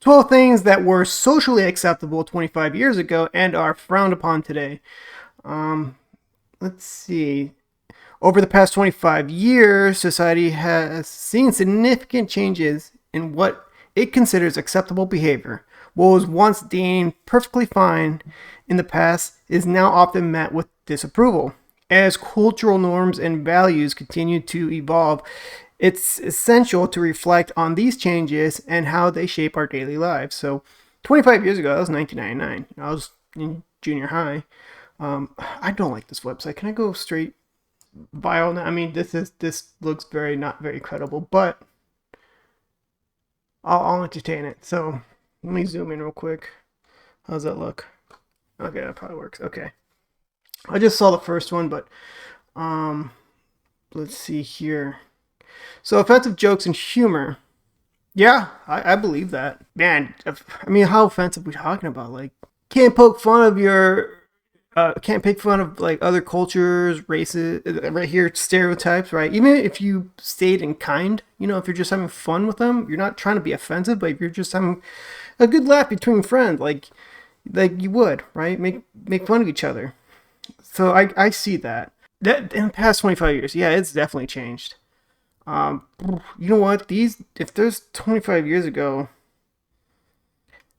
12 things that were socially acceptable 25 years ago and are frowned upon today. Um, let's see. Over the past 25 years, society has seen significant changes in what it considers acceptable behavior. What was once deemed perfectly fine in the past is now often met with disapproval. As cultural norms and values continue to evolve, it's essential to reflect on these changes and how they shape our daily lives. So, 25 years ago, that was 1999. I was in junior high. I don't like this website. Can I go straight bio now? I mean, this looks not very credible, but I'll entertain it. So, let me zoom in real quick. How's that look? Okay, that probably works. Okay. I just saw the first one, but let's see here. So offensive jokes and humor. Yeah, I believe that. Man, I mean, how offensive are we talking about? Like, can't poke fun of can't make fun of like other cultures, races, right here, stereotypes, right? Even if you stayed in kind, if you're just having fun with them, you're not trying to be offensive, but if you're just having a good laugh between friends, like you would, right? Make fun of each other. So I see that. That in the past 25 years, yeah, it's definitely changed. You know what? If there's 25 years ago,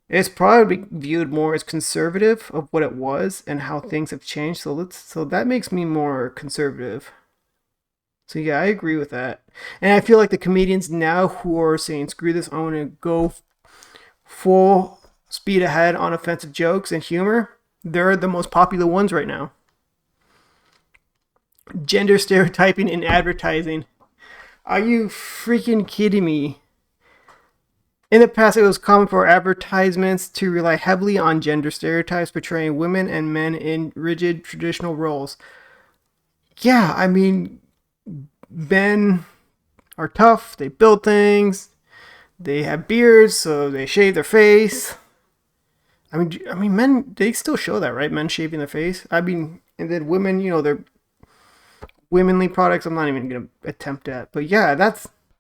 it's probably viewed more as conservative of what it was and how things have changed. So that makes me more conservative. So yeah, I agree with that. And I feel like the comedians now who are saying screw this, I want to go full speed ahead on offensive jokes and humor, they're the most popular ones right now. Gender stereotyping in advertising. Are you freaking kidding me? In the past, it was common for advertisements to rely heavily on gender stereotypes, portraying women and men in rigid traditional roles. Yeah, I mean, men are tough, they build things, they have beards, so they shave their face. I mean, men, they still show that, right? Men shaving their face. I mean, and then women, they're womanly products. I'm not even going to attempt that. But yeah,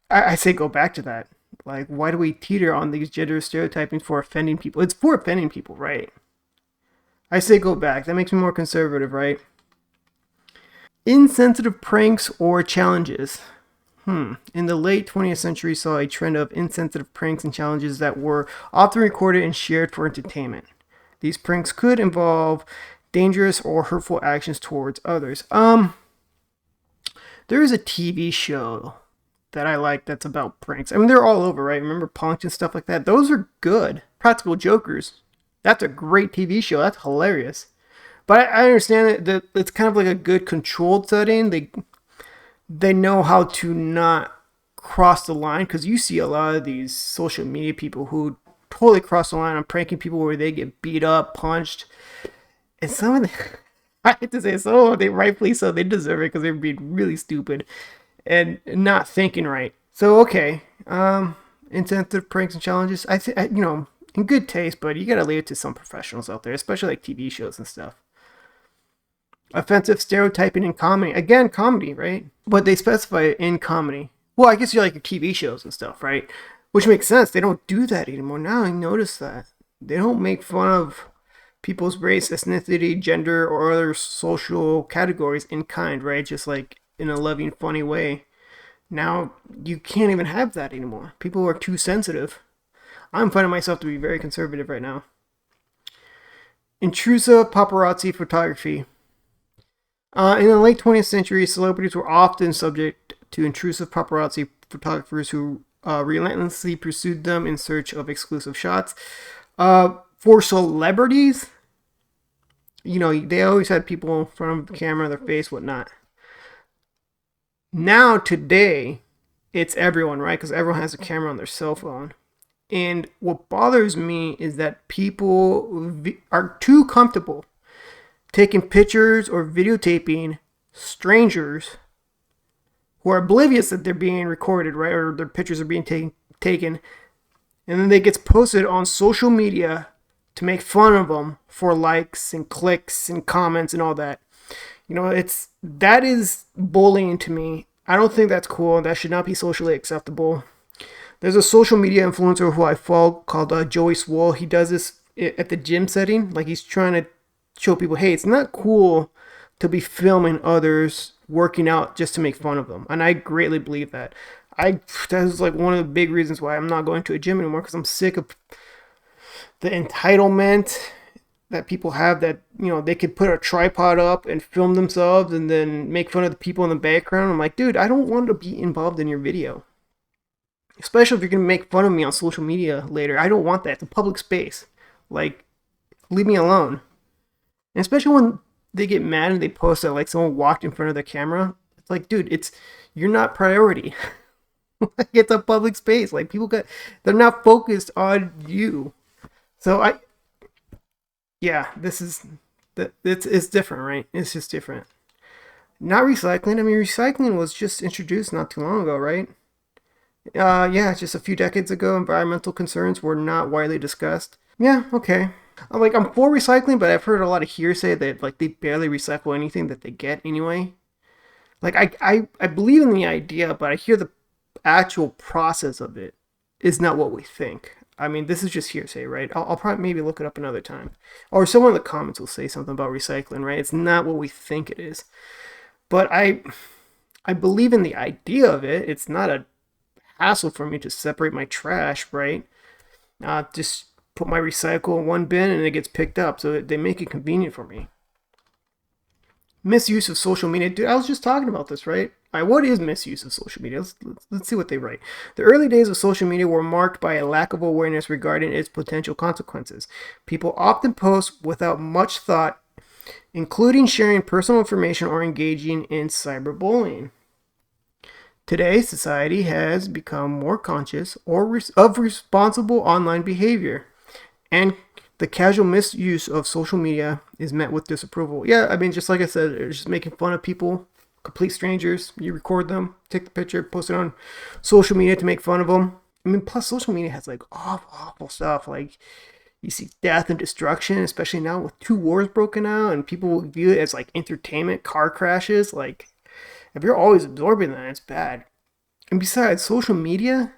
I say go back to that. Like, why do we teeter on these gender stereotyping for offending people? It's for offending people, right? I say go back. That makes me more conservative, right? Insensitive pranks or challenges. In the late 20th century, saw a trend of insensitive pranks and challenges that were often recorded and shared for entertainment. These pranks could involve dangerous or hurtful actions towards others. There is a TV show that I like that's about pranks. I mean, they're all over, right? Remember Punk'd and stuff like that? Those are good. Practical Jokers. That's a great TV show. That's hilarious. But I understand that it's kind of like a good controlled setting. They know how to not cross the line, because you see a lot of these social media people who totally cross the line on pranking people where they get beat up, punched, and some of them, I hate to say, some of them, they rightfully so, they deserve it because they're being really stupid and not thinking right. So okay, insensitive pranks and challenges. I think in good taste, but you gotta leave it to some professionals out there, especially like TV shows and stuff. Offensive stereotyping in comedy. Again, comedy, right? But they specify it in comedy. Well, I guess you like your TV shows and stuff, right? Which makes sense. They don't do that anymore. Now I notice that. They don't make fun of people's race, ethnicity, gender, or other social categories in kind, right? Just like in a loving, funny way. Now you can't even have that anymore. People are too sensitive. I'm finding myself to be very conservative right now. Intrusive paparazzi photography. In the late 20th century, celebrities were often subject to intrusive paparazzi photographers who relentlessly pursued them in search of exclusive shots. For celebrities, they always had people in front of the camera, their face, whatnot. Now, today, it's everyone, right? Because everyone has a camera on their cell phone. And what bothers me is that people are too comfortable taking pictures or videotaping strangers who are oblivious that they're being recorded, right? Or their pictures are being taken. And then they gets posted on social media to make fun of them for likes and clicks and comments and all that. That is bullying to me. I don't think that's cool. That should not be socially acceptable. There's a social media influencer who I follow called Joey Swole. He does this at the gym setting. Like he's trying to show people, hey, it's not cool to be filming others working out just to make fun of them. And I greatly believe that. That's like one of the big reasons why I'm not going to a gym anymore, because I'm sick of the entitlement that people have, that they could put a tripod up and film themselves and then make fun of the people in the background. I'm like, dude, I don't want to be involved in your video, especially if you're gonna make fun of me on social media later. I don't want that. It's a public space. Like, leave me alone. And especially when they get mad and they post that like someone walked in front of their camera. It's like, dude, you're not priority. Like, it's a public space. Like, they're not focused on you. So it's different, right? It's just different. Not recycling. I mean, recycling was just introduced not too long ago, right? Just a few decades ago, environmental concerns were not widely discussed. Yeah, okay. I'm for recycling, but I've heard a lot of hearsay that like they barely recycle anything that they get anyway. Like I believe in the idea, but I hear the actual process of it is not what we think. I mean, this is just hearsay, right? I'll probably maybe look it up another time. Or someone in the comments will say something about recycling, right? It's not what we think it is. But I believe in the idea of it. It's not a hassle for me to separate my trash, right? Just put my recycle in one bin and it gets picked up. So they make it convenient for me. Misuse of social media. Dude, I was just talking about this, right? What is misuse of social media? Let's see what they write. The early days of social media were marked by a lack of awareness regarding its potential consequences. People often post without much thought, including sharing personal information or engaging in cyberbullying. Today, society has become more conscious of responsible online behavior, and the casual misuse of social media is met with disapproval. Yeah, I mean, just like I said, it's just making fun of people, complete strangers. You record them, take the picture, post it on social media to make fun of them. I mean, plus social media has like awful stuff. Like, you see death and destruction, especially now with 2 wars broken out, and people view it as like entertainment, car crashes. Like, if you're always absorbing that, it's bad. And besides, social media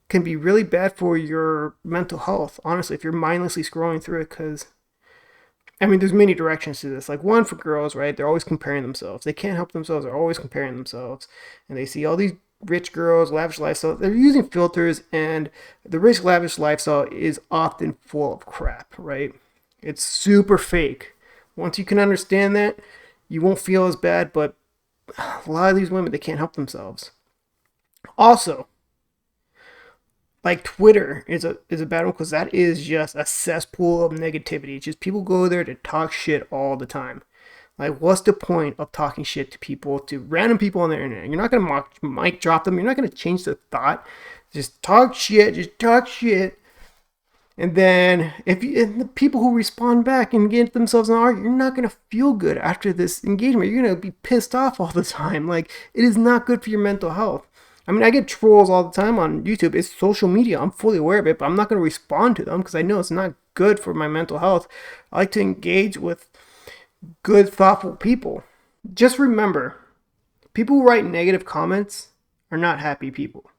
can be really bad for your mental health, honestly, if you're mindlessly scrolling through it. Because, I mean, there's many directions to this. Like, one, for girls, right? They're always comparing themselves. They can't help themselves. They're always comparing themselves. And they see all these rich girls, lavish lifestyle. They're using filters, and the rich, lavish lifestyle is often full of crap, right? It's super fake. Once you can understand that, you won't feel as bad, but a lot of these women, they can't help themselves. Also, like, Twitter is a bad one, because that is just a cesspool of negativity. It's just people go there to talk shit all the time. Like, what's the point of talking shit to people, to random people on the internet? You're not going to mic drop them. You're not going to change the thought. Just talk shit. And then if the people who respond back and get themselves in an argument, you're not going to feel good after this engagement. You're going to be pissed off all the time. Like, it is not good for your mental health. I mean, I get trolls all the time on YouTube. It's social media. I'm fully aware of it, but I'm not going to respond to them because I know it's not good for my mental health. I like to engage with good, thoughtful people. Just remember, people who write negative comments are not happy people.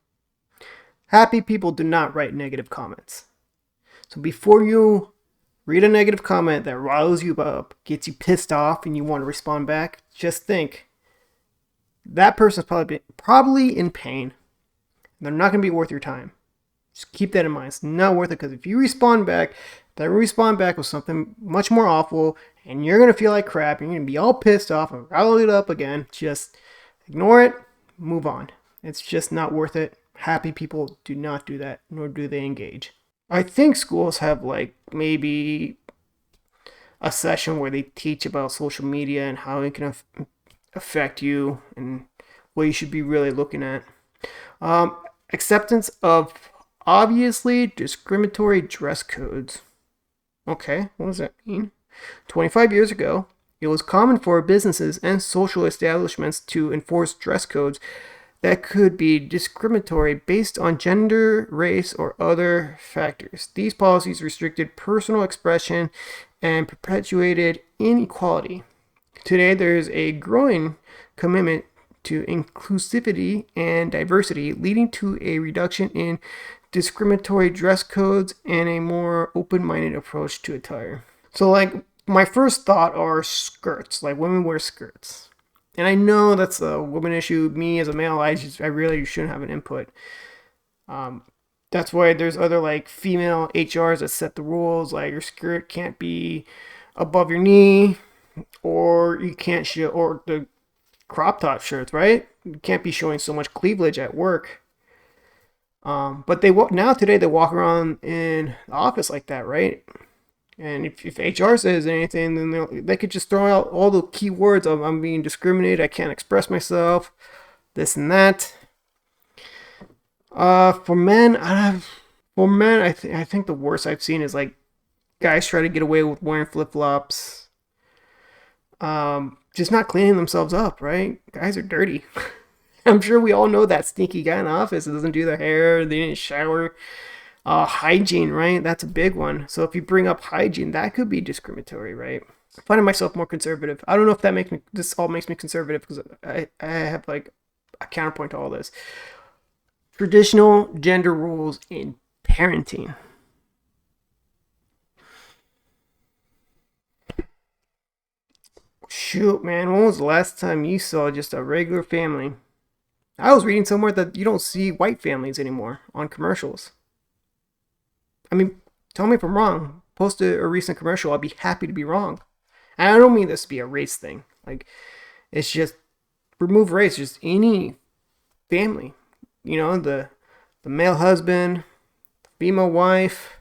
Happy people do not write negative comments. So before you read a negative comment that riles you up, gets you pissed off, and you want to respond back, just think, that person's probably in pain. They're not going to be worth your time. Just keep that in mind. It's not worth it, because if you respond back, they'll respond back with something much more awful, and you're going to feel like crap. You're going to be all pissed off and riled up again. Just ignore it. Move on. It's just not worth it. Happy people do not do that, nor do they engage. I think schools have like maybe a session where they teach about social media and how it can affect you and what you should be really looking at. Acceptance of obviously discriminatory dress codes. Okay, what does that mean? 25 years ago, it was common for businesses and social establishments to enforce dress codes that could be discriminatory based on gender, race, or other factors. These policies restricted personal expression and perpetuated inequality. Today, there is a growing commitment to inclusivity and diversity, leading to a reduction in discriminatory dress codes and a more open-minded approach to attire. So, like, my first thought are skirts. Like, women wear skirts. And I know that's a woman issue. Me as a male, I really shouldn't have an input. That's why there's other, like, female HRs that set the rules. Like, your skirt can't be above your knee, or you can't show, or the crop top shirts, right? You can't be showing so much cleavage at work. But today they walk around in the office like that, right? And if HR says anything, then they could just throw out all the key words of I'm being discriminated, I can't express myself, this and that. For men, I think the worst I've seen is like guys try to get away with wearing flip-flops. Just not cleaning themselves up, right? Guys are dirty. I'm sure we all know that stinky guy in the office that doesn't do their hair, they didn't shower. Hygiene, right? That's a big one. So if you bring up hygiene, that could be discriminatory, right? I'm finding myself more conservative. I don't know if this all makes me conservative, because I have like a counterpoint to all this. Traditional gender roles in parenting. Shoot, man, when was the last time you saw just a regular family? I was reading somewhere that you don't see white families anymore on commercials. I mean, tell me if I'm wrong. Post a recent commercial. I'll be happy to be wrong. And I don't mean this to be a race thing. Like, it's just remove race. Just any family. You know, the male husband, the female wife.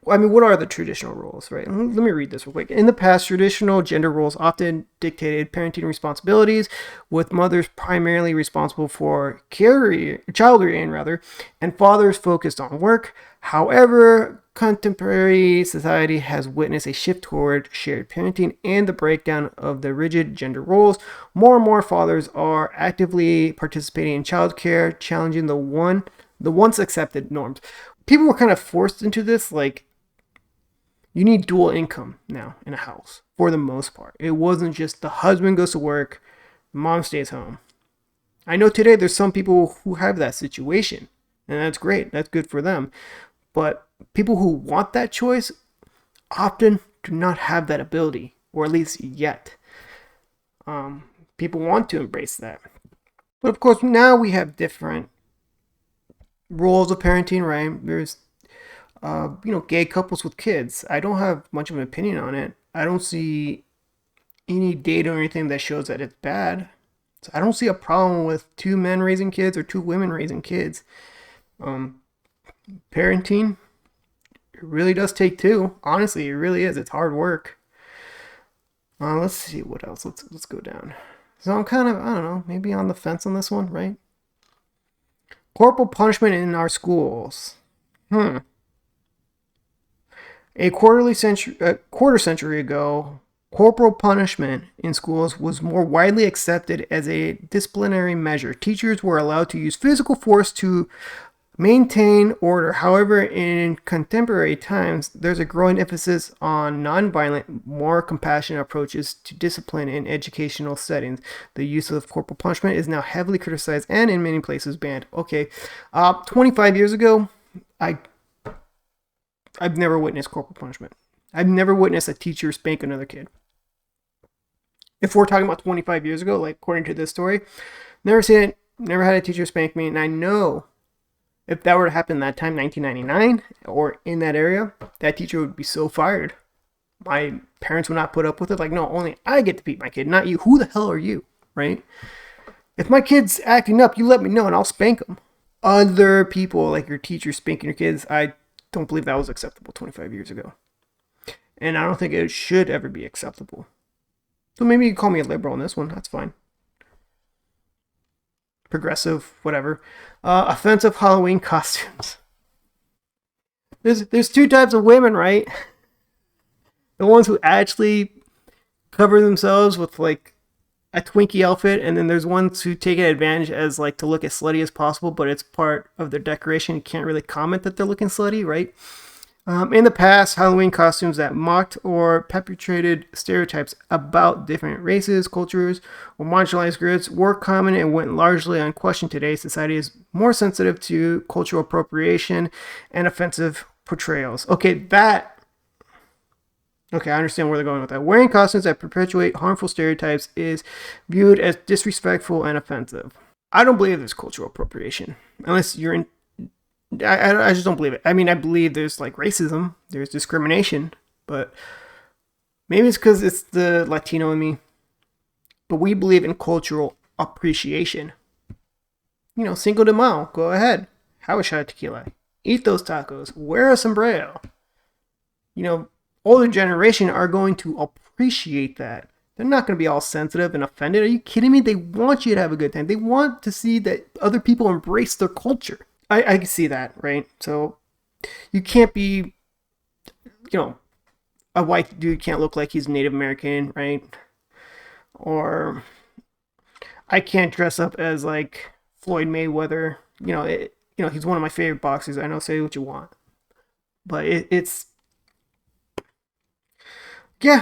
I mean, what are the traditional roles, right? Let me read this real quick. In the past, traditional gender roles often dictated parenting responsibilities, with mothers primarily responsible for child rearing, and fathers focused on work. However, contemporary society has witnessed a shift toward shared parenting and the breakdown of the rigid gender roles. More and more fathers are actively participating in childcare, challenging the once accepted norms. People were kind of forced into this, like, you need dual income now in a house, for the most part. It wasn't just the husband goes to work, mom stays home. I know today there's some people who have that situation, and that's great. That's good for them. But people who want that choice often do not have that ability, or at least yet. People want to embrace that. But of course, now we have different roles of parenting, right? There's gay couples with kids. I don't have much of an opinion on it. I don't see any data or anything that shows that it's bad. So I don't see a problem with two men raising kids or two women raising kids. Parenting, it really does take two. Honestly, it really is. It's hard work. Let's see what else. Let's go down. So I'm kind of, I don't know, maybe on the fence on this one, right? Corporal punishment in our schools. A quarter century ago, corporal punishment in schools was more widely accepted as a disciplinary measure. Teachers were allowed to use physical force to maintain order. However, in contemporary times, there's a growing emphasis on nonviolent, more compassionate approaches to discipline in educational settings. The use of corporal punishment is now heavily criticized and in many places banned. Okay, 25 years ago, I've never witnessed corporal punishment. I've never witnessed a teacher spank another kid. If we're talking about 25 years ago, like according to this story, never seen it, never had a teacher spank me, and I know if that were to happen that time, 1999, or in that area, that teacher would be so fired. My parents would not put up with it. Like, no, only I get to beat my kid, not you. Who the hell are you, right? If my kid's acting up, you let me know and I'll spank them. Other people, like your teacher spanking your kids, I don't believe that was acceptable 25 years ago. And I don't think it should ever be acceptable. So maybe you can call me a liberal on this one. That's fine. Progressive, whatever. Offensive Halloween costumes. There's two types of women, right? The ones who actually cover themselves with like a Twinkie outfit, and then there's ones who take advantage as like to look as slutty as possible, but it's part of their decoration. You can't really comment that they're looking slutty, right? In the past, Halloween costumes that mocked or perpetuated stereotypes about different races, cultures, or marginalized groups were common and went largely unquestioned. Today, society is more sensitive to cultural appropriation and offensive portrayals. Okay, I understand where they're going with that. Wearing costumes that perpetuate harmful stereotypes is viewed as disrespectful and offensive. I don't believe there's cultural appropriation unless you're in. I just don't believe it. I mean, I believe there's like racism, there's discrimination, but maybe it's because it's the Latino in me. But we believe in cultural appreciation. You know, Cinco de Mayo, go ahead, have a shot of tequila, eat those tacos, wear a sombrero. You know, older generation are going to appreciate that. They're not going to be all sensitive and offended. Are you kidding me? They want you to have a good time. They want to see that other people embrace their culture. I can see that, right? So you can't be, a white dude can't look like he's Native American, right? Or I can't dress up as like Floyd Mayweather. He's one of my favorite boxers. I know, say what you want, but it's this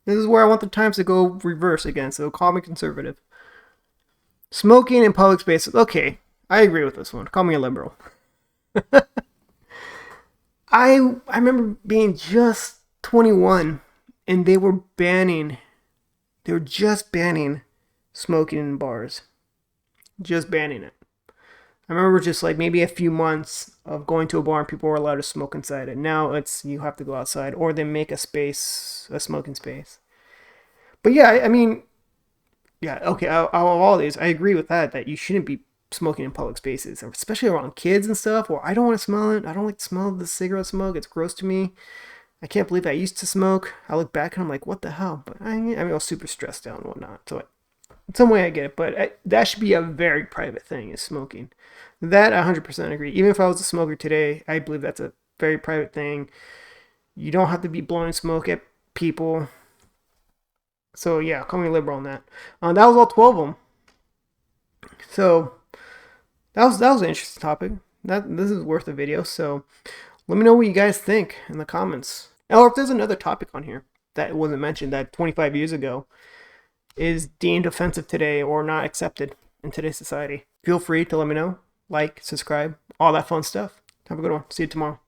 is where I want the times to go reverse again. So call me conservative. Smoking in public spaces. Okay, I agree with this one. Call me a liberal. I remember being just 21 and they were just banning smoking in bars. Just banning it. I remember just like maybe a few months of going to a bar and people were allowed to smoke inside it. Now it's you have to go outside or they make a smoking space. But yeah, I mean, yeah, okay, out of all these, I agree with that you shouldn't be smoking in public spaces, especially around kids and stuff, or I don't want to smell it. I don't like the smell of the cigarette smoke. It's gross to me. I can't believe I used to smoke. I look back and I'm like, what the hell? But I was super stressed out and whatnot. So in some way I get it, but that should be a very private thing, is smoking. That I 100% agree. Even if I was a smoker today, I believe that's a very private thing. You don't have to be blowing smoke at people. So yeah, call me liberal on that. That was all 12 of them. So that was an interesting topic. This is worth a video. So let me know what you guys think in the comments. Or if there's another topic on here that wasn't mentioned that 25 years ago is deemed offensive today or not accepted in today's society. Feel free to let me know. Like, subscribe, all that fun stuff. Have a good one. See you tomorrow.